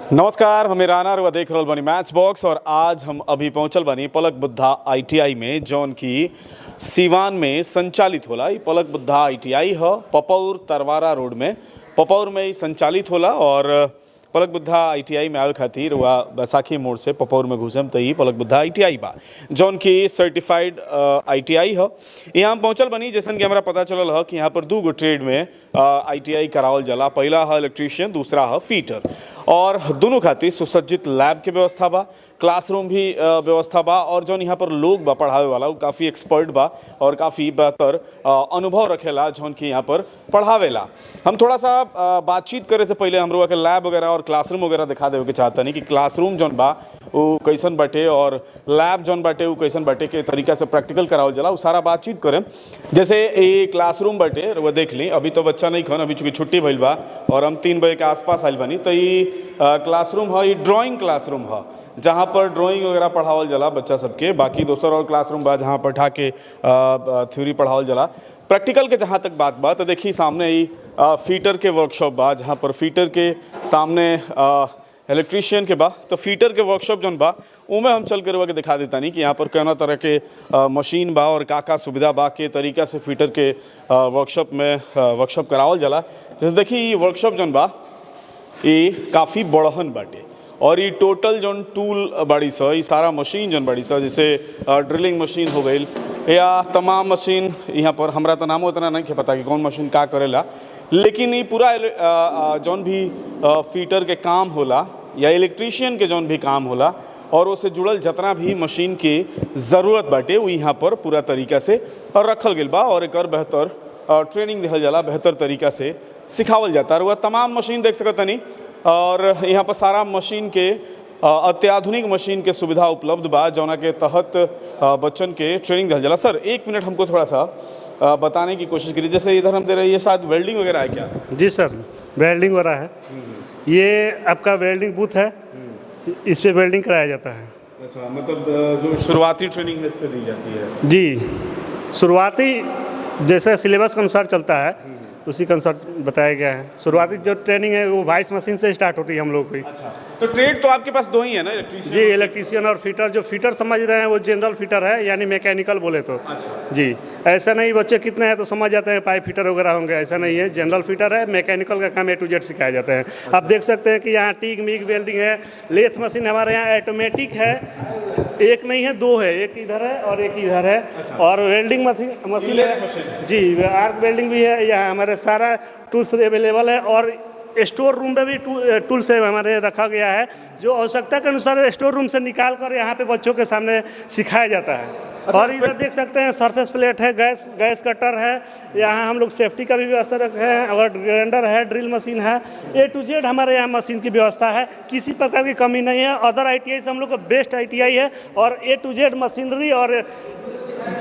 नमस्कार, हम राना और देख रहल बानी मैच बॉक्स। और आज हम अभी पहुंचल बानी पलक बुद्धा ITI में, जौन की सीवान में संचालित होला। ई पलक बुद्धा ITI ह पपौर तरवारा रोड में, पपौर में ही संचालित होला। और पलक बुद्धा ITI में आवे खातिर वह बैसाखी मोड़ से पपौर में घुसम तो ही पलक बुद्धा ITI बा, जौन की सर्टिफाइड ITI ह। यहाँ हम पहुँचल बनी, जैसन कि हमारा पता चलल ह कि यहाँ पर दो गो ट्रेड में ITI करावल जाला। पहला है इलेक्ट्रीशियन, दूसरा है फीटर। और दोनों खातिर सुसज्जित लैब के व्यवस्था बा, क्लासरूम भी व्यवस्था बा। और जौन यहाँ पर लोग बा पढ़ावे वाला वो काफ़ी एक्सपर्ट बा और काफ़ी बेहतर अनुभव रखेला जौन कि यहाँ पर पढ़ावेला। हम थोड़ा सा बातचीत करे से पहले हम लोग के लैब वगैरह और क्लासरूम वगैरह दिखा देवे के चाहता नहीं कि क्लासरूम जौन बा वो कैसन बाटे और लैब जौन बाटे वो कैसन बाटे के तरीका से प्रैक्टिकल करावल जाला, वो सारा बातचीत करें। जैसे ये क्लासरूम बाटे वो देख ली, अभी तो बच्चा नहीं खन, अभी चूँकि छुट्टी भइल बा और हम 3 बजे के आसपास आइल बानी। तो ये क्लासरूम है, ये ड्राइंग क्लासरूम है जहाँ पर ड्राइंग वगैरह पढ़ावल जाला बच्चा सबके। बाकी दोसर और क्लासरूम बा जहाँ बैठा के थ्योरी पढ़ावल जाला। प्रैक्टिकल के जहाँ तक बात बा तो देखिए सामने ही फीटर के वर्कशॉप बा, जहाँ पर फीटर के सामने इलेक्ट्रीशियन के बा। तो फीटर के वर्कशॉप जौन बा उमें हम चल कर के दिखा देता नहीं कि यहाँ पर कौन तरह के मशीन बा और का सुविधा बा के तरीका से फीटर के वर्कशॉप में वर्कशॉप करावल जाला। जैसे देखिए ये वर्कशॉप जौन बा ये काफ़ी बड़हन बाटे और ये टोटल जौन टूल बाड़ी सा, ये सारा मशीन जौन बाड़ी सा, जैसे ड्रिलिंग मशीन हो गई या तमाम मशीन। यहाँ पर हमरा तो नामो उतना नहीं पता कि कौन मशीन का करेला, लेकिन ये पूरा जौन भी फीटर के काम होला या इलेक्ट्रीशियन के जौन भी काम होला और उससे जुड़ल जितना भी मशीन की ज़रूरत बाटे वो यहाँ पर पूरा तरीका से रखल गया बा। और एक बेहतर ट्रेनिंग दिहल जाला, बेहतर तरीका से सिखावल जाता। और वह तमाम मशीन देख सकतनी और यहाँ पर सारा मशीन के अत्याधुनिक मशीन के सुविधा उपलब्ध बा, जौना के तहत बच्चन के ट्रेनिंग दिहल जाला। सर एक मिनट हमको थोड़ा सा बताने की कोशिश करिए। जैसे इधर हम दे रहे हैं, ये शायद वेल्डिंग वगैरह है क्या? जी सर, वेल्डिंग हो रहा है। ये आपका वेल्डिंग बूथ है, इस पे वेल्डिंग कराया जाता है। अच्छा, मतलब जो शुरुआती ट्रेनिंग इस पे दी जाती है? जी, शुरुआती जैसे सिलेबस के अनुसार चलता है उसी के अनुसार बताया गया है। शुरुआती जो ट्रेनिंग है वो 22 मशीन से स्टार्ट होती है हम लोग की। अच्छा, तो ट्रेड तो आपके पास 2 ही है ना, इलेक्ट्रीशियन? जी, इलेक्ट्रीशियन और फीटर। जो फीटर समझ रहे हैं वो जनरल फीटर है, यानी मैकेनिकल बोले तो। अच्छा। जी, ऐसा नहीं बच्चे कितने हैं तो समझ जाते हैं पाइप फीटर वगैरह होंगे, ऐसा नहीं है। जनरल फीटर है, मैकेनिकल का काम A to Z सिखाया जाता है। आप देख सकते हैं कि यहाँ टीग मिग वेल्डिंग है। लेथ मशीन हमारे यहाँ ऑटोमेटिक है, एक नहीं है 2 है, एक इधर है और एक इधर है। अच्छा। और वेल्डिंग मशीन है जी, आर्क वेल्डिंग भी है। यहाँ हमारे सारा टूल्स अवेलेबल है और स्टोर रूम में भी टूल्स हमारे रखा गया है, जो आवश्यकता के अनुसार स्टोर रूम से निकाल कर यहाँ पे बच्चों के सामने सिखाया जाता है। अच्छा, और इधर देख सकते हैं सरफेस प्लेट है, गैस कटर है। यहाँ हम लोग सेफ्टी का भी व्यवस्था रखे हैं और ग्राइंडर है, ड्रिल मशीन है। A to Z हमारे यहाँ मशीन की व्यवस्था है, किसी प्रकार की कमी नहीं है। अदर ITI से हम लोग का बेस्ट ITI है और A to Z मशीनरी और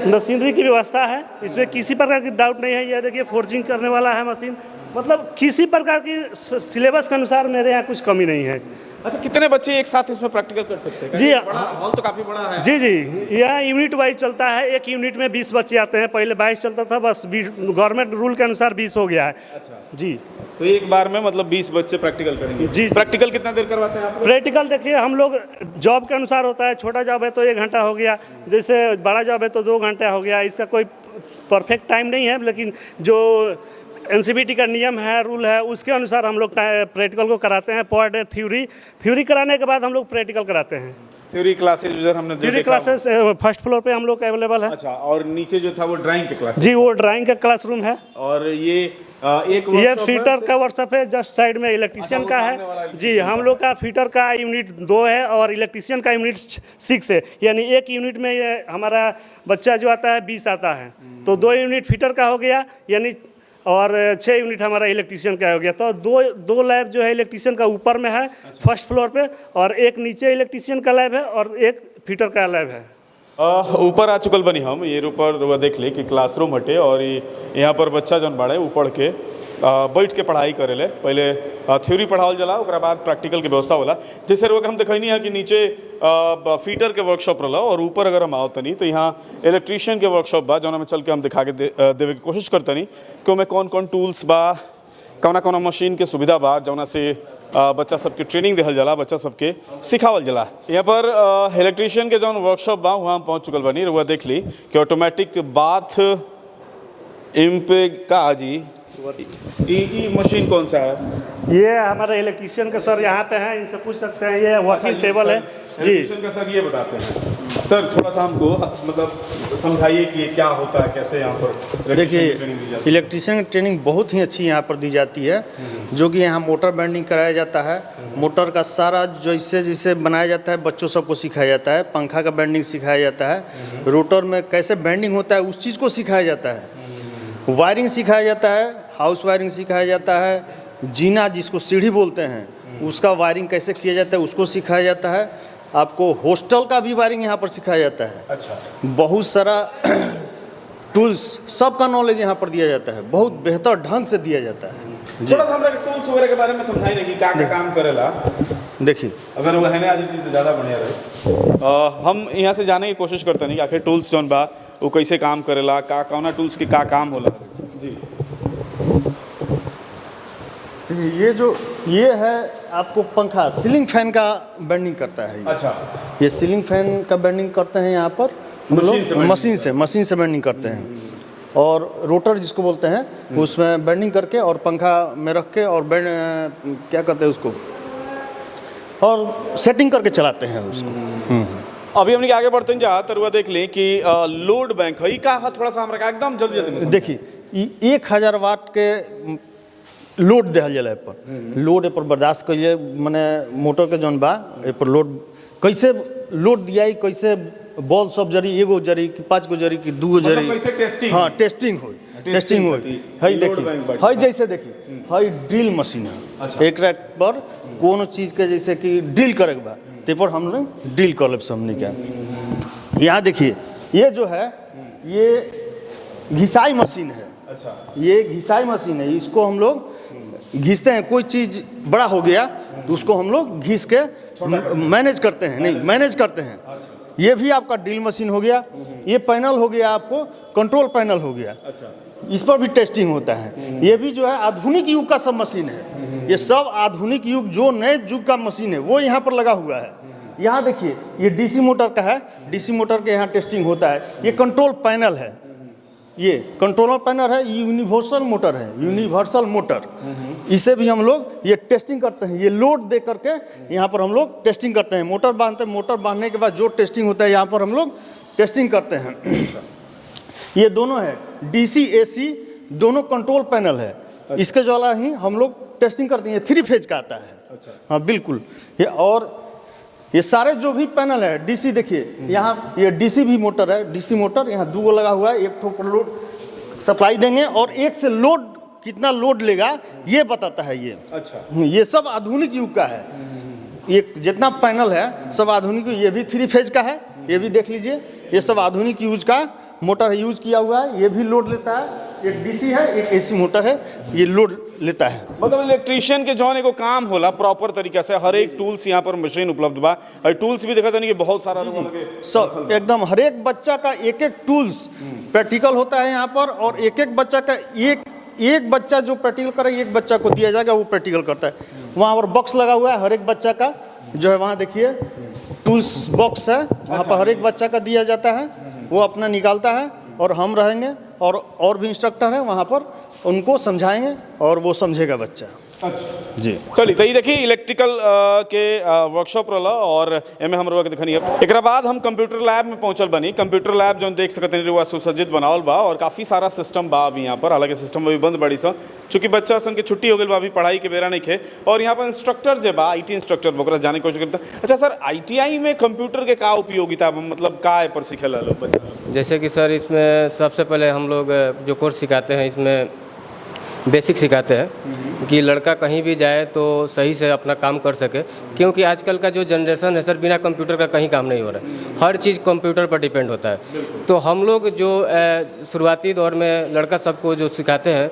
मशीनरी की व्यवस्था है। इसमें किसी प्रकार की डाउट नहीं है। यह देखिए फोर्जिंग करने वाला है मशीन, मतलब किसी प्रकार की सिलेबस के अनुसार मेरे यहाँ कुछ कमी नहीं है। अच्छा, कितने बच्चे एक साथ इसमें प्रैक्टिकल कर सकते हैं? जी, हॉल तो काफ़ी बड़ा है। जी जी, यहाँ यूनिट वाइज चलता है। एक यूनिट में 20 बच्चे आते हैं, पहले 22 चलता था, बस गवर्नमेंट रूल के अनुसार 20 हो गया है। अच्छा जी, तो एक बार में मतलब 20 बच्चे प्रैक्टिकल करेंगे? जी। प्रैक्टिकल कितना देर करवाते हैं आप? प्रैक्टिकल देखिए हम लोग जॉब के अनुसार होता है। छोटा जॉब है तो 1 घंटा हो गया, जैसे बड़ा जॉब है तो 2 घंटा हो गया। इसका कोई परफेक्ट टाइम नहीं है, लेकिन जो NCBT का नियम है, रूल है, उसके अनुसार हम लोग प्रैक्टिकल को कराते हैं। पर डे थ्योरी कराने के बाद हम लोग प्रैक्टिकल कराते हैं। थ्योरी क्लासेस उधर हमने थ्योरी क्लासेस फर्स्ट फ्लोर पे हम लोग का अवेलेबल है। अच्छा, और नीचे जो था वो ड्राइंग के क्लास? जी, वो ड्राइंग का क्लासरूम है। और ये ये फीटर का वर्कशॉप है, जस्ट साइड में इलेक्ट्रीशियन का है। जी, हम लोग का फीटर का यूनिट 2 है और इलेक्ट्रीशियन का यूनिट 6 है। यानी एक यूनिट में ये हमारा बच्चा जो आता है 20 आता है, तो 2 यूनिट फीटर का हो गया, यानी और 6 यूनिट हमारा इलेक्ट्रीशियन का हो गया। तो दो लैब जो है इलेक्ट्रीशियन का ऊपर में है। अच्छा। फर्स्ट फ्लोर पे, और एक नीचे इलेक्ट्रीशियन का लैब है और एक फीटर का लैब है। ऊपर आ चुकल बनी हम, ये ऊपर देख ले कि क्लासरूम हटे और यहाँ पर बच्चा जौन बाड़े वो पढ़ के बैठ के पढ़ाई करेले। पहले थ्योरी पढ़ावल जाला, ओकरा बाद प्रैक्टिकल के व्यवस्था होला। जैसे रोक हम देखनी है कि नीचे फीटर के वर्कशॉप रहा और ऊपर अगर हम आओ तनी तो यहाँ इलेक्ट्रीशियन के वर्कशॉप बा, जौन में चल के हम दिखा के देवे की कोशिश करतनी कि उनमें कौन कौन टूल्स बा, कौना कौना मशीन के सुविधा बा, जौना से बच्चा सबके ट्रेनिंग दिहल जाला, बच्चा सबके सिखावल जाला। यहाँ पर इलेक्ट्रीशियन के जौन वर्कशॉप बा वहाँ हम पहुँच चुकल बनी। रउआ देख ली कि ऑटोमेटिक बाथ इम्प का जी ई मशीन कौन सा है? ये हमारे इलेक्ट्रीशियन के सर यहाँ पे हैं, इनसे पूछ सकते हैं। ये वॉशिंग टेबल है जी। इलेक्ट्रीशियन का सर ये बताते हैं। सर थोड़ा सा हमको मतलब समझाइए कि ये क्या होता है, कैसे यहाँ पर देखिए, इलेक्ट्रीशियन की ट्रेनिंग बहुत ही अच्छी यहाँ पर दी जाती है, जो कि यहाँ मोटर बेंडिंग कराया जाता है। मोटर का सारा जैसे जैसे बनाया जाता है बच्चों सबको सिखाया जाता है। पंखा का बेंडिंग सिखाया जाता है, रोटर में कैसे बेंडिंग होता है उस चीज़ को सिखाया जाता है। वायरिंग सिखाया जाता है, हाउस वायरिंग सिखाया जाता है, जीना जिसको सीढ़ी बोलते हैं उसका वायरिंग कैसे किया जाता है उसको सिखाया जाता है। आपको हॉस्टल का भी वायरिंग यहाँ पर सिखाया जाता है। अच्छा, बहुत सारा टूल्स सबका नॉलेज यहाँ पर दिया जाता है, बहुत बेहतर ढंग से दिया जाता है। थोड़ा सा हमरा टूल्स वगैरह के बारे में समझाइए कि क्या काम करेला। देखिए, अगर वो है आज तो ज़्यादा बढ़िया रहे। हम यहाँ से जाने की कोशिश करते नहीं कि आखिर टूल्स जौन बा वो कैसे काम करेला, का कौना टूल्स के का काम होला जी। ये है आपको पंखा, सीलिंग फैन का बेंडिंग करता है ये। अच्छा, ये सीलिंग फैन का बेंडिंग करते हैं यहाँ पर मशीन से बेंडिंग करते हैं। और रोटर जिसको बोलते हैं उसमें बेंडिंग करके और पंखा में रख के और क्या कहते हैं उसको, और सेटिंग करके चलाते हैं उसको। अभी हमने आगे बढ़ते हैं जा तरुआ देख लें कि लोड बैंक है का थोड़ा सा हमरा एकदम जल्दी जल्दी देखिए 1000 वाट के लोड दिहल जाला पर लोड पर बर्दाश्त करिए, माने मोटर के जौन बा पर लोड कैसे लोड दिया, कैसे बॉल सब जरी, एगो जरी कि 5 गो जरी कि 2 गो जरी, हाँ टेस्टिंग हो है। देखिए है जैसे देखिए है ड्रिल मशीन है। अच्छा। एक पर कोनो चीज़ के जैसे कि ड्रिल करे के बा ते पर हम लोग ड्रिल कर ले हमने क्या। यहाँ देखिए ये जो है ये घिसाई मशीन है। अच्छा, ये घिसाई मशीन है, इसको हम लोग घिसते हैं। कोई चीज़ बड़ा हो गया तो उसको हम लोग घिस के मैनेज करते हैं, नहीं मैनेज करते हैं। ये भी आपका ड्रिल मशीन हो गया। ये पैनल हो गया आपको कंट्रोल पैनल हो गया। अच्छा, इस पर भी टेस्टिंग होता है। ये भी जो है आधुनिक युग का सब मशीन है। ये सब आधुनिक युग जो नए युग का मशीन है वो यहाँ पर लगा हुआ है। यहाँ देखिए ये डीसी मोटर का है, डीसी मोटर के यहाँ टेस्टिंग होता है। ये कंट्रोल पैनल है, ये कंट्रोलर पैनल है, ये यूनिवर्सल मोटर है, यूनिवर्सल मोटर। इसे भी हम लोग ये टेस्टिंग करते हैं। ये लोड दे करके यहाँ पर हम लोग टेस्टिंग करते हैं। मोटर बांधते हैं, मोटर बांधने के बाद जो टेस्टिंग होता है यहाँ पर हम लोग टेस्टिंग करते हैं। ये दोनों है डीसी एसी दोनों कंट्रोल पैनल है। इसके द्वारा ही हम लोग टेस्टिंग करते हैं। ये 3 फेज का आता है। अच्छा, हाँ बिल्कुल। ये और ये सारे जो भी पैनल है डीसी, देखिए यहाँ ये डीसी भी मोटर है। डीसी मोटर यहाँ 2 गो लगा हुआ है। एक ठोकर लोड सप्लाई देंगे और एक से लोड कितना लोड लेगा ये बताता है ये। अच्छा, ये सब आधुनिक युग का है। ये जितना पैनल है सब आधुनिक। ये भी 3 फेज का है, ये भी देख लीजिए। ये सब आधुनिक यूज का मोटर यूज किया हुआ है। ये भी लोड लेता है। एक डीसी है, एक एसी मोटर है, ये लोड लेता है। मतलब इलेक्ट्रीशियन के जौन एगो काम होला प्रॉपर तरीका से हर एक टूल्स यहाँ पर मशीन उपलब्ध बा। और टूल्स भी देखा था कि बहुत सारा सब एकदम हर एक बच्चा का एक टूल्स प्रैक्टिकल होता है यहाँ पर। और एक बच्चा का एक बच्चा जो प्रैक्टिकल करे एक बच्चा को दिया जाएगा, वो प्रैक्टिकल करता है। वहाँ पर बॉक्स लगा हुआ है हर एक बच्चा का जो है। वहाँ देखिए टूल्स बॉक्स है, वहाँ पर हर एक बच्चा का दिया जाता है। वो अपना निकालता है और हम रहेंगे और भी इंस्ट्रक्टर हैं वहाँ पर, उनको समझाएंगे और वो समझेगा बच्चा। अच्छा जी, चलिए तो ये देखिए इलेक्ट्रिकल के वर्कशॉप रहा और एमे हम लोग देखनी है। एक बाद हम कंप्यूटर लैब में पहुंचल बनी। कंप्यूटर लैब जो देख सकते हैं वो सुसज्जित बनावल बा और काफ़ी सारा सिस्टम बा अभी यहाँ पर। हालांकि सिस्टम अभी बंद बड़ी सा, चूँकि बच्चा सन के छुट्टी हो गई बा, अभी पढ़ाई के बेरा नहीं खे। और यहाँ पर इंस्ट्रक्टर जो बा IT इंस्ट्रक्टर ओकरा जाने की कोशिश करता है। अच्छा सर, ITI में कंप्यूटर के का उपयोगिता मतलब का पर सीखेला लोग बच्चा? जैसे कि सर इसमें सबसे पहले हम लोग जो कोर्स सिखाते हैं इसमें बेसिक सिखाते हैं कि लड़का कहीं भी जाए तो सही से अपना काम कर सके। क्योंकि आजकल का जो जनरेशन है सर बिना कंप्यूटर का कहीं काम नहीं हो रहा है। हर चीज़ कंप्यूटर पर डिपेंड होता है। तो हम लोग जो शुरुआती दौर में लड़का सबको जो सिखाते हैं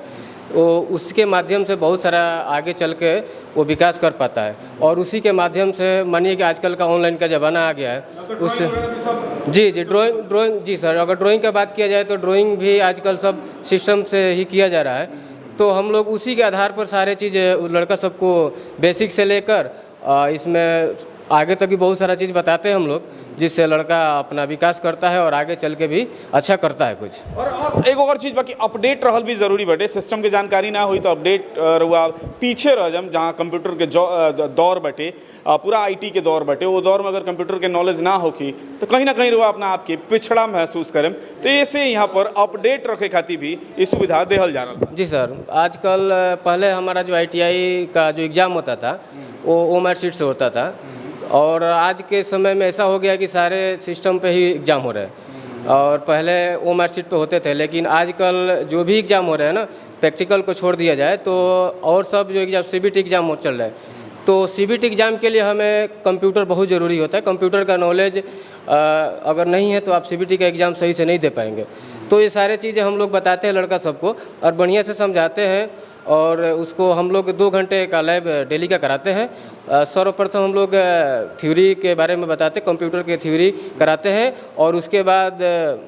वो उसके माध्यम से बहुत सारा आगे चल के वो विकास कर पाता है। और उसी के माध्यम से मानिए कि आजकल का ऑनलाइन का ज़माना आ गया है उससे। जी ड्राइंग जी सर, अगर ड्राइंग का बात किया जाए तो ड्राइंग भी आजकल सब सिस्टम से ही किया जा रहा है। तो हम लोग उसी के आधार पर सारे चीज़ लड़का सबको बेसिक से लेकर इसमें आगे तक भी बहुत सारा चीज़ बताते हैं हम लोग, जिससे लड़का अपना विकास करता है और आगे चल के भी अच्छा करता है कुछ। और एक और चीज़ बाकी अपडेट रहल भी जरूरी बटे, सिस्टम के जानकारी ना हुई तो अपडेट रुआ पीछे रह जम। जहाँ कंप्यूटर के दौर बटे, पूरा आईटी के दौर बटे, वो दौर में अगर कंप्यूटर के नॉलेज ना होगी तो कहीं ना कहीं रुआ अपना आपके पिछड़ा महसूस करें। तो ऐसे यहाँ पर अपडेट रखे खातिर भी ये सुविधा देहल जा रहा। जी सर, आजकल पहले हमारा जो ITI का जो एग्ज़ाम होता था वो OMAT शीट से होता था, और आज के समय में ऐसा हो गया कि सारे सिस्टम पे ही एग्ज़ाम हो रहे हैं। और पहले OMAT शीट पे होते थे, लेकिन आजकल जो भी एग्ज़ाम हो रहे हैं ना, प्रैक्टिकल को छोड़ दिया जाए तो और सब जो एग्ज़ाम CBT एग्ज़ाम चल रहा है, तो CBT एग्ज़ाम के लिए हमें कंप्यूटर बहुत ज़रूरी होता है। कंप्यूटर का नॉलेज अगर नहीं है तो आप CBT का एग्ज़ाम सही से नहीं दे पाएंगे। तो ये सारे चीज़ें हम लोग बताते हैं लड़का सबको और बढ़िया से समझाते हैं, और उसको हम लोग 2 घंटे का लैब डेली का कराते हैं। सर्वप्रथम हम लोग थ्योरी के बारे में बताते हैं, कंप्यूटर के थ्योरी कराते हैं, और उसके बाद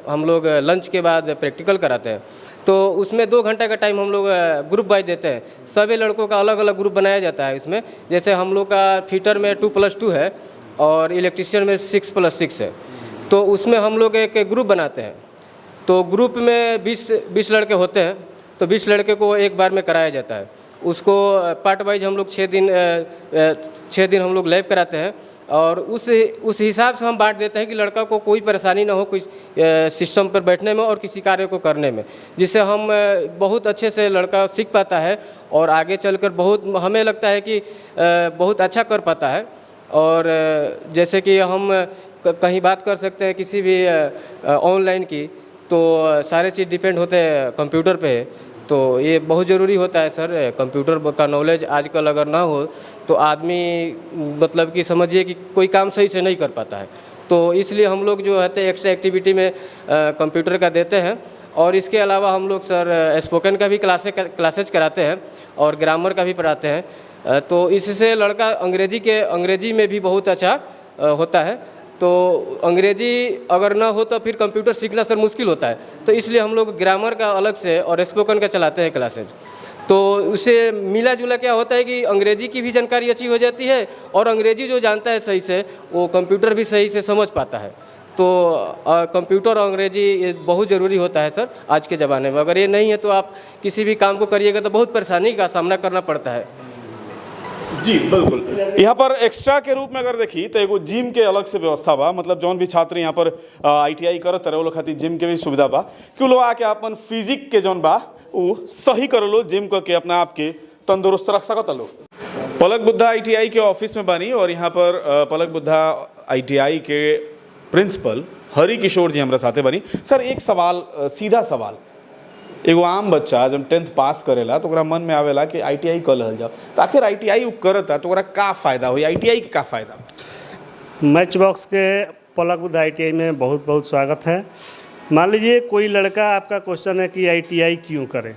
हम लोग लंच के बाद प्रैक्टिकल कराते हैं। तो उसमें 2 घंटे का टाइम हम लोग ग्रुप वाइज देते हैं। सभी लड़कों का अलग अलग ग्रुप बनाया जाता है इसमें। जैसे हम लोग का फिटर में 2+2 है और इलेक्ट्रीशियन में 6+6 है, तो उसमें हम लोग एक ग्रुप बनाते हैं। तो ग्रुप में 20 लड़के होते हैं, तो 20 लड़के को एक बार में कराया जाता है। उसको पार्ट वाइज हम लोग 6 दिन हम लोग लैब कराते हैं, और उस हिसाब से हम बांट देते हैं कि लड़का को कोई परेशानी ना हो कुछ सिस्टम पर बैठने में और किसी कार्य को करने में, जिससे हम बहुत अच्छे से लड़का सीख पाता है और आगे चलकर बहुत हमें लगता है कि बहुत अच्छा कर पाता है। और जैसे कि हम कहीं बात कर सकते हैं किसी भी ऑनलाइन की, तो सारे चीज़ डिपेंड होते हैं कंप्यूटर पे, तो ये बहुत ज़रूरी होता है सर। कंप्यूटर का नॉलेज आजकल अगर ना हो तो आदमी मतलब कि समझिए कि कोई काम सही से नहीं कर पाता है। तो इसलिए हम लोग जो है एक्स्ट्रा एक्टिविटी में कंप्यूटर का देते हैं। और इसके अलावा हम लोग सर स्पोकन का भी क्लासेज कराते हैं और ग्रामर का भी पढ़ाते हैं। तो इससे लड़का अंग्रेजी में भी बहुत अच्छा होता है। तो अंग्रेजी अगर ना हो तो फिर कंप्यूटर सीखना सर मुश्किल होता है, तो इसलिए हम लोग ग्रामर का अलग से और स्पोकन का चलाते हैं क्लासेज। तो उससे मिला जुला क्या होता है कि अंग्रेजी की भी जानकारी अच्छी हो जाती है, और अंग्रेजी जो जानता है सही से वो कंप्यूटर भी सही से समझ पाता है। तो कंप्यूटर और अंग्रेजी ये बहुत ज़रूरी होता है सर आज के ज़माने में। अगर ये नहीं है तो आप किसी भी काम को करिएगा तो बहुत परेशानी का सामना करना पड़ता है। जी बिल्कुल। यहाँ पर एक्स्ट्रा के रूप में अगर देखी तो एगो जिम के अलग से व्यवस्था बा। मतलब जौन भी छात्र यहाँ पर ITI करत रहे वो लोग खातिर जिम के भी सुविधा बा कि लोग आके अपन फिजिक के जौन बा वो सही कर लो, जिम करके अपना आप के तंदुरुस्त रख सकत लोग। पलक बुद्धा ITI के ऑफिस में बनी, और यहाँ पर पलक बुद्धा ITI के प्रिंसिपल हरि किशोर जी हमारे साथे बनी। सर एक सवाल, सीधा सवाल, एगो आम बच्चा जब 10th पास करेला तो ओकरा मन में आवेला कि ITI कर लहल जाओ, तो आखिर ITI करता तो ओकरा का फ़ायदा हुई, ITI के का फ़ायदा? मैच बॉक्स के पलक बुद्धा ITI में बहुत बहुत स्वागत है। मान लीजिए कोई लड़का, आपका क्वेश्चन है कि ITI क्यों करें।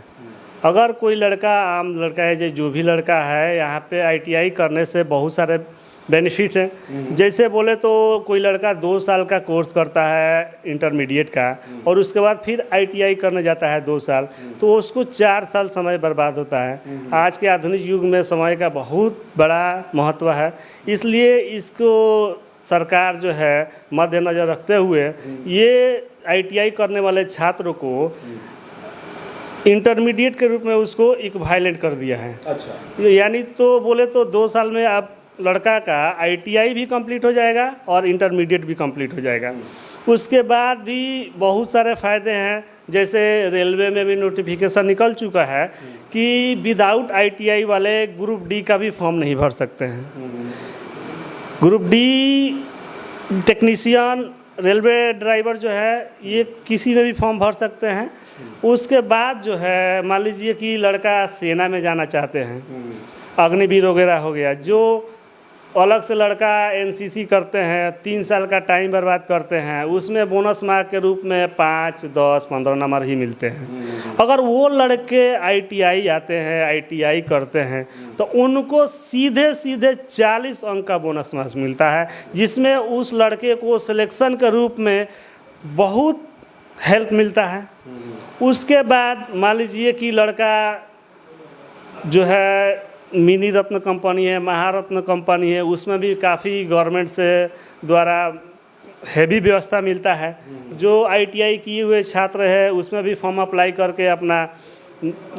अगर कोई लड़का, आम लड़का है, जो भी लड़का है, यहाँ पे ITI करने से बहुत सारे बेनिफिट्स हैं। जैसे बोले तो कोई लड़का 2 साल का कोर्स करता है इंटरमीडिएट का, और उसके बाद फिर ITI करने जाता है 2 साल, तो उसको 4 साल समय बर्बाद होता है। आज के आधुनिक युग में समय का बहुत बड़ा महत्व है, इसलिए इसको सरकार जो है मद्देनज़र रखते हुए ये ITI करने वाले छात्रों को इंटरमीडिएट के रूप में उसको इक्विवेलेंट कर दिया है। अच्छा, यानी तो बोले तो 2 साल में आप लड़का का ITI भी कंप्लीट हो जाएगा और इंटरमीडिएट भी कंप्लीट हो जाएगा। उसके बाद भी बहुत सारे फ़ायदे हैं। जैसे रेलवे में भी नोटिफिकेशन निकल चुका है कि विदाउट ITI वाले ग्रुप D का भी फॉर्म नहीं भर सकते हैं। Group D technician, railway driver जो है, ये किसी में भी फॉर्म भर सकते हैं। उसके बाद जो है मान लीजिए कि लड़का सेना में जाना चाहते हैं, अग्निवीर वगैरह हो गया, जो अलग से लड़का NCC करते हैं, 3 साल का टाइम बर्बाद करते हैं, उसमें बोनस मार्क के रूप में 5, 10, 15 नंबर ही मिलते हैं। अगर वो लड़के ITI आते हैं, ITI करते हैं, तो उनको सीधे 40 अंक का बोनस मार्क्स मिलता है, जिसमें उस लड़के को सिलेक्शन के रूप में बहुत हेल्प मिलता है। उसके बाद मान लीजिए कि लड़का जो है मिनी रत्न कंपनी है, महारत्न कंपनी है, उसमें भी काफ़ी गवर्नमेंट से द्वारा हैवी व्यवस्था मिलता है। जो आईटीआई किए हुए छात्र है उसमें भी फॉर्म अप्लाई करके अपना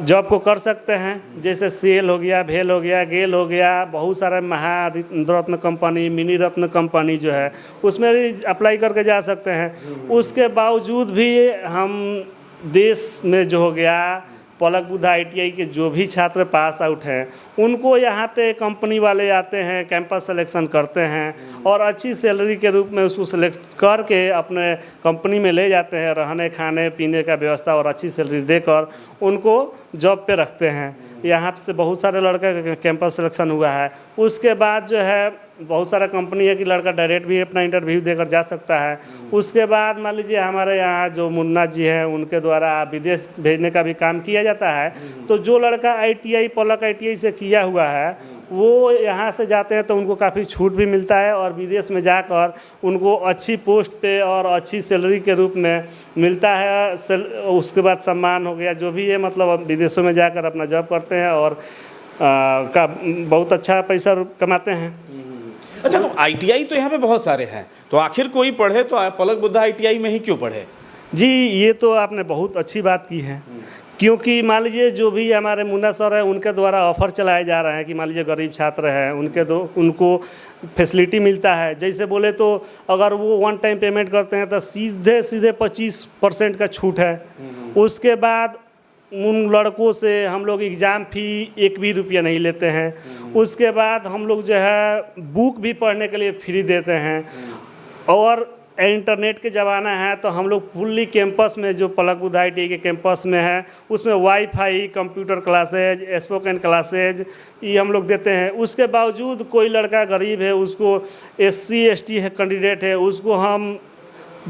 जॉब को कर सकते हैं। जैसे सेल हो गया, भेल हो गया, गेल हो गया, बहुत सारे महारत्न कंपनी, मिनी रत्न कंपनी जो है उसमें भी अप्लाई करके जा सकते हैं। उसके बावजूद भी हम देश में जो हो गया पलक बुद्धा आईटीआई के जो भी छात्र पास आउट हैं उनको यहाँ पे कंपनी वाले आते हैं, कैंपस सिलेक्शन करते हैं और अच्छी सैलरी के रूप में उसको सिलेक्ट करके अपने कंपनी में ले जाते हैं। रहने खाने पीने का व्यवस्था और अच्छी सैलरी देकर उनको जॉब पे रखते हैं। यहाँ से बहुत सारे लड़का का कैंपस सिलेक्शन हुआ है। उसके बाद जो है बहुत सारा कंपनी है कि लड़का डायरेक्ट भी अपना इंटरव्यू देकर जा सकता है। उसके बाद मान लीजिए हमारे यहाँ जो मुन्ना जी हैं उनके द्वारा विदेश भेजने का भी काम किया जाता है। तो जो लड़का आईटीआई पलक आईटीआई से किया हुआ है वो यहाँ से जाते हैं तो उनको काफ़ी छूट भी मिलता है और विदेश में जाकर उनको अच्छी पोस्ट पे और अच्छी सैलरी के रूप में मिलता है। उसके बाद सम्मान हो गया जो भी है, मतलब विदेशों में जाकर अपना जॉब करते हैं और का बहुत अच्छा पैसा कमाते हैं। अच्छा, तो आईटीआई तो यहाँ पे बहुत सारे हैं, तो आखिर कोई पढ़े तो पलक बुद्धा आईटीआई में ही क्यों पढ़े? जी, ये तो आपने बहुत अच्छी बात की है, क्योंकि मान लीजिए जो भी हमारे मुन्ना सर है उनके द्वारा ऑफ़र चलाए जा रहे हैं कि मान लीजिए गरीब छात्र हैं उनको फैसिलिटी मिलता है। जैसे बोले तो अगर वो वन टाइम पेमेंट करते हैं तो सीधे 25% का छूट है। उसके बाद उन लड़कों से हम लोग एग्ज़ाम फ़ी 1 भी रुपया नहीं लेते हैं। उसके बाद हम लोग जो है बुक भी पढ़ने के लिए फ्री देते हैं और इंटरनेट के ज़माना है तो हम लोग फुल्ली कैंपस में जो पलक बुद्धा आईटीआई के कैंपस में है उसमें wifi, computer classes, spoken classes ये हम लोग देते हैं। उसके बावजूद कोई लड़का गरीब है, उसको SC ST है कैंडिडेट है, उसको हम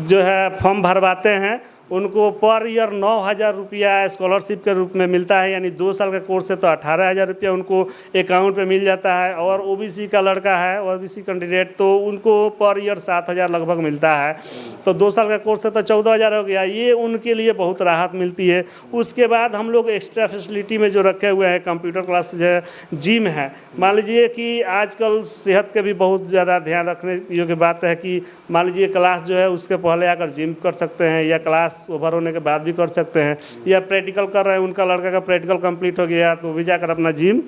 जो है फॉर्म भरवाते हैं, उनको पर ईयर 9,000 रुपया स्कॉलरशिप के रूप में मिलता है। यानी 2 साल का कोर्स है तो 18,000 रुपया उनको अकाउंट पे मिल जाता है। और ओबीसी का लड़का है, ओबीसी कैंडिडेट, तो उनको पर ईयर 7,000 लगभग मिलता है। तो 2 साल का कोर्स है तो 14,000 हो गया। ये उनके लिए बहुत राहत मिलती है। उसके बाद हम लोग एक्स्ट्रा फैसिलिटी में जो रखे हुए हैं, कंप्यूटर क्लास है, जिम है। मान लीजिए कि आजकल सेहत के भी बहुत ज़्यादा ध्यान रखने योग्य बात है कि मान लीजिए क्लास जो है उसके पहले आकर जिम कर सकते हैं या क्लास ओवर होने के बाद भी कर सकते हैं, या प्रैक्टिकल कर रहे हैं, उनका लड़का का प्रैक्टिकल कंप्लीट हो गया तो भी जाकर अपना जिम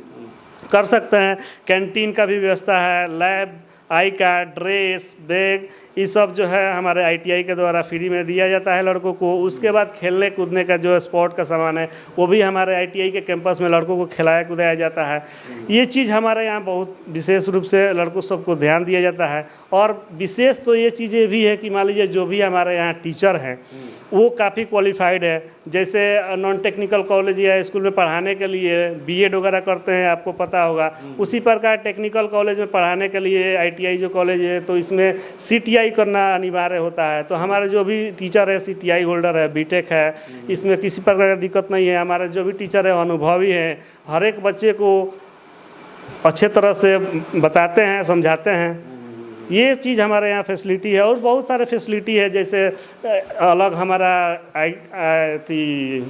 कर सकते हैं। कैंटीन का भी व्यवस्था है, lab, I card, dress, bag, ये सब जो है हमारे आईटीआई के द्वारा फ्री में दिया जाता है लड़कों को। उसके बाद खेलने कूदने का जो स्पोर्ट का सामान है वो भी हमारे आईटीआई के कैंपस में लड़कों को खिलाया कूदाया जाता है। ये चीज़ हमारे यहाँ बहुत विशेष रूप से लड़कों सबको ध्यान दिया जाता है। और विशेष तो ये चीज़ें भी है कि मान लीजिए जो भी हमारे यहाँ टीचर हैं वो काफ़ी क्वालिफाइड है। जैसे नॉन टेक्निकल कॉलेज या स्कूल में पढ़ाने के लिए बीएड वगैरह करते हैं, आपको पता होगा। उसी प्रकार टेक्निकल कॉलेज में पढ़ाने के लिए आईटीआई जो कॉलेज है तो इसमें सीटीआई करना अनिवार्य होता है। तो हमारे जो भी टीचर है सीटीआई होल्डर है, बीटेक है, इसमें किसी प्रकार की दिक्कत नहीं है। हमारे जो भी टीचर है अनुभवी हैं, हर एक बच्चे को अच्छे तरह से बताते हैं, समझाते हैं। ये चीज़ हमारे यहाँ फैसिलिटी है और बहुत सारे फैसिलिटी है। जैसे अलग हमारा आईटी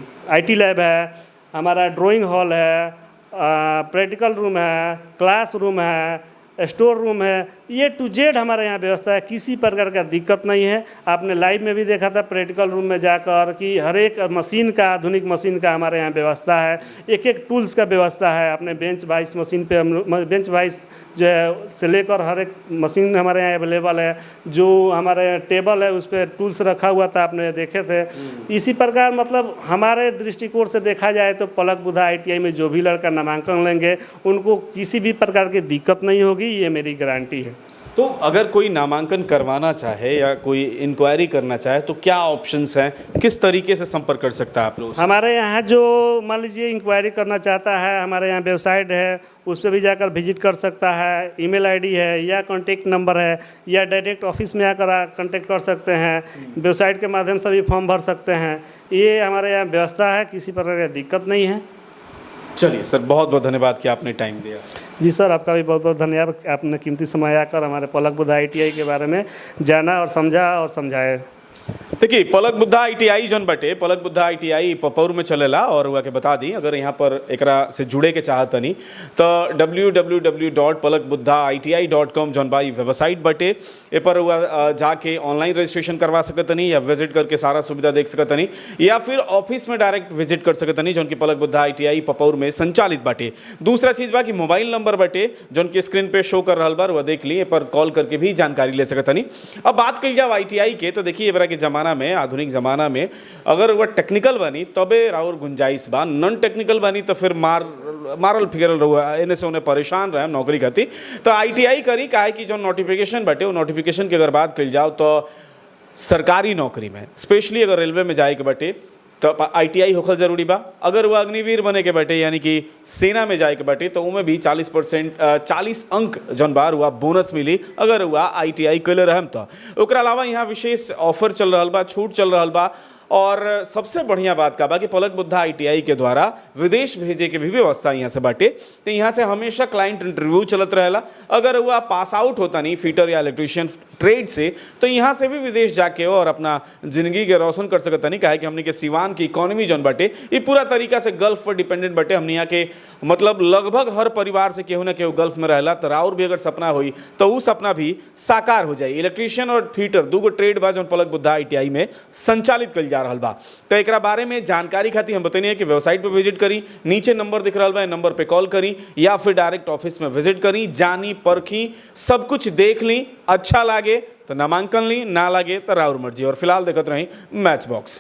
लैब है, हमारा ड्राइंग हॉल है, प्रैक्टिकल रूम है, क्लास रूम है, स्टोर रूम है, ये टू जेड हमारे यहाँ व्यवस्था है। किसी प्रकार का दिक्कत नहीं है। आपने लाइव में भी देखा था प्रैक्टिकल रूम में जाकर कि हर एक मशीन का, आधुनिक मशीन का हमारे यहाँ व्यवस्था है। एक एक टूल्स का व्यवस्था है। अपने बेंच वाइस मशीन पे हम लोग बेंच वाइस जो है से लेकर हर एक मशीन हमारे यहाँ अवेलेबल है। जो हमारे यहाँ टेबल है उस पर टूल्स रखा हुआ था, आपने देखे थे। इसी प्रकार मतलब हमारे दृष्टिकोण से देखा जाए तो पलक बुद्धा आईटीआई में जो भी लड़का नामांकन लेंगे उनको किसी भी प्रकार की दिक्कत नहीं होगी, ये मेरी गारंटी है। तो अगर कोई नामांकन करवाना चाहे या कोई इंक्वायरी करना चाहे तो क्या ऑप्शंस हैं, किस तरीके से संपर्क कर सकता है आप लोग? हमारे यहाँ जो मान लीजिए इंक्वायरी करना चाहता है, हमारे यहाँ वेबसाइट है, उस पर भी जाकर विजिट कर सकता है। ईमेल आईडी है या कॉन्टेक्ट नंबर है, या डायरेक्ट ऑफिस में आकर कॉन्टेक्ट कर सकते हैं। वेबसाइट के माध्यम से भी फॉर्म भर सकते हैं। ये हमारे यहाँ व्यवस्था है, किसी प्रकार की दिक्कत नहीं है। चलिए सर, बहुत बहुत धन्यवाद कि आपने टाइम दिया। जी सर, आपका भी बहुत बहुत धन्यवाद। आपने कीमती समय आकर हमारे पलक बुद्धा आईटीआई के बारे में जाना और समझा और समझाए। देखिए पलक बुद्धा आईटीआई जौन बटे पलक बुद्धा आईटीआई पपौर में चलेला और हुआ के बता दी अगर यहाँ पर एकरा से जुड़े के चाहतनी तो www.palakbuddhaiti.com जौन बा वेबसाइट बटे ए पर हुआ जाके ऑनलाइन रजिस्ट्रेशन करवा सकतनी या विजिट करके सारा सुविधा देख सकतनी या फिर ऑफिस में डायरेक्ट विजिट कर सकतनी जौन की पलक बुद्धा आईटीआई पपौर में संचालित बाटे। दूसरा चीज़ बा कि मोबाइल नंबर बटे जौन की स्क्रीन पे शो कर रहा बार वह देख ली ए पर कॉल करके भी जानकारी ले सकतनी। अब बात कल जाओ आईटीआई के तो देखिए एबरा के जमाना में आधुनिक ज़माना में अगर वह टेक्निकल बनी तबे राउर गुंजाइश बा, नॉन टेक्निकल बनी तो फिर मारल फिगरल रहुआ एने से उन्हें परेशान रहे नौकरी खाती। तो आईटीआई करी काहे कि जो नोटिफिकेशन बटे वो नोटिफिकेशन की अगर बात कल जाओ तो सरकारी नौकरी में स्पेशली अगर रेलवे में जाए के बटे तो आईटीआई होखल जरूरी बा। अगर वह अग्निवीर बने के बटे यानी कि सेना में जाए के बटे तो उनमें भी 40 अंक जौन बार हुआ बोनस मिली अगर हुआ आईटीआई कैले रहम तो। ओकरा अलावा यहाँ विशेष ऑफर चल रहा बा, छूट चल रहा बा और सबसे बढ़िया बात का बा कि पलक बुद्धा आईटीआई के द्वारा विदेश भेजे के भी व्यवस्था यहाँ से बाटे। तो यहाँ से हमेशा क्लाइंट इंटरव्यू चलत रहेला। अगर हुआ पास आउट होता नहीं फिटर या इलेक्ट्रीशियन ट्रेड से तो यहाँ से भी विदेश जाके और अपना जिंदगी के रोशन कर सकता नहीं। काहे कि हमने के सिवान की इकोनॉमी जौन बाटे ये पूरा तरीका से गल्फ पर डिपेंडेंट बाटे। हमने यहाँ के मतलब लगभग हर परिवार से केहू ना केहू गल्फ में रहेला तो और भी अगर सपना हुई तो वो सपना भी साकार हो जाए। इलेक्ट्रीशियन और फिटर दूगो ट्रेड बा जौन पलक बुद्धा आईटीआई में संचालित कल जा रहा बा। तो एक बारे में जानकारी खातिर हम बताइए कि वेबसाइट पे विजिट करी, नीचे नंबर दिख रहा बा नंबर पे कॉल करी या फिर डायरेक्ट ऑफिस में विजिट करी, जानी परखी सब कुछ देख ली, अच्छा लागे तो नामांकन ली, ना लागे तो राउर मर्जी। और फिलहाल देखते रही मैच बॉक्स।